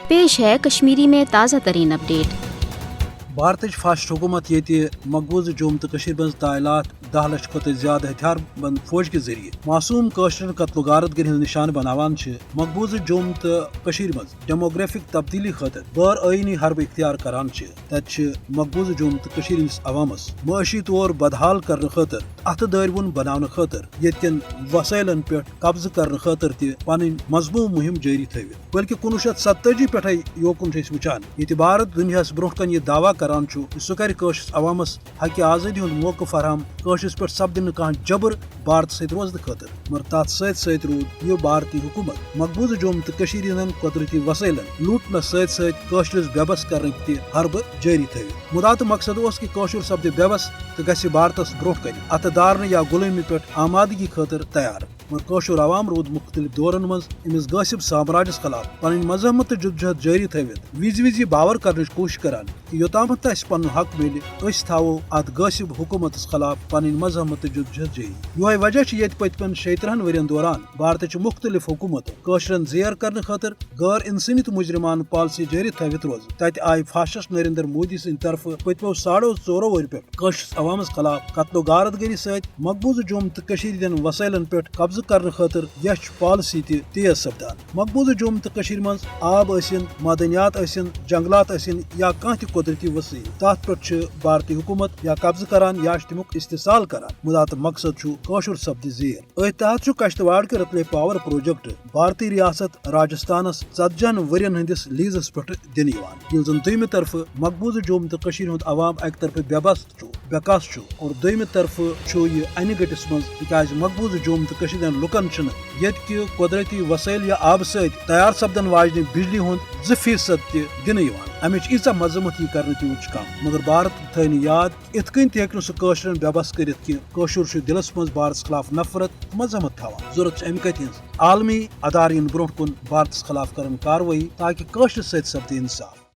पेश है कश्मीरी में ताज़ा तरीन अपडेट। भारत फास्ट हुकूमत ये मकबूज जुम तो मज तायलात 10 लाख खुद ज्यादा हथियार बंद फौज के जरिए मासूम कशरन कत्ल गारत गर निशान बनावान मकबूज जुम तो मज डेमोग्राफिक तब्दीली खतर बर आईनी हरब इख्तियार करान तत मकबूज जुम तो अवामस माशी तौर बदहाल करने खतर अथ दारवन बनाने खतर यन वसैलन पे कब्ज करने खतर तन मजमू मुहिम जारी थवित बल्कि 1970 पे योकुन वुचान ये भारत दुनिया ब्रोह कन यह दावा करान सह कर अवामस हक आज़ादी हूं मौका फराहम कशस पे सपद कह जबर भारत सत रोजन खतर मगर तथ सत रूद यह भारतीय हुकूमत मकबूज जुम तो कुदरती वसैलन लूटनस सत बेबस कर हरब जारी थवित मुदा तो मकसद कि कशर सपद बेबस तो गि भारतस ब्रोह कन अत दारन या गुलामी पे आमादगी खतर तैयार मगर कशर अवाम रोद मुख्तलिफ दौरन मज अमिस गासिब साम्राज्यस खिलाफ पन मजम्मत तो जुदजहद जारी थवित विज बावर कर कोशिश करान कि योताम पन हक मिले थो अत गासिब हुकूमत खिलाफ पन मजम्मत तो जुदजहद जारी यह वजह ये पतम 17 वरियन दौरान भारत मुख्तलिफ हुकूमत कशरन जेर करने खतर गैर इंसानी तो मुजरिमान पॉलिसी जारी थवित रोज तत आय फाशस नरेंद्र मोदी सद तरफ पतमो 4.5 वरि पे कशस अवामस खिलाफ कत्लो गारत गरी सत मकबूज जुम तो वसैलन पे कब्ज करने खतर यह पॉलिसी तेज सपदान मकबूज जुम तो मज आब मदनियात जंगलात या कह कुदरती वसी तथ पे भारतीय हुकूमत या कब्ज करान या तमुक इस्तेसाल करान मुदा तो मकसद कशर सपद जेर अथ तहत कश्तवाड़ के रतले पावर प्रोजेक्ट भारतीय रियासत राजस्थान 40 वरियन हंदिस लीजस पे दिन जन दोम तरफ मकबूज जुम तो अवाम अक तरफ बेबस बेकस और दोम तरफ यह अन गटिस मज मकबूज जुम तो लुकन ये कुदरती वसैल या आब सैयार सपदन वाजन बिजली हूं 2% दिन अमिच ईचा मजम्मत यह कर कम मगर भारत थन याद इत कन तक सह बेबस कर दिलस मज भारत खिलाफ नफरत मजम्मत थवान जरूरत अम कत आलमी अदार इन ब्रोह कुन भारत खिलाफ कर कार्रवाई ताकि सपद इंसाफ।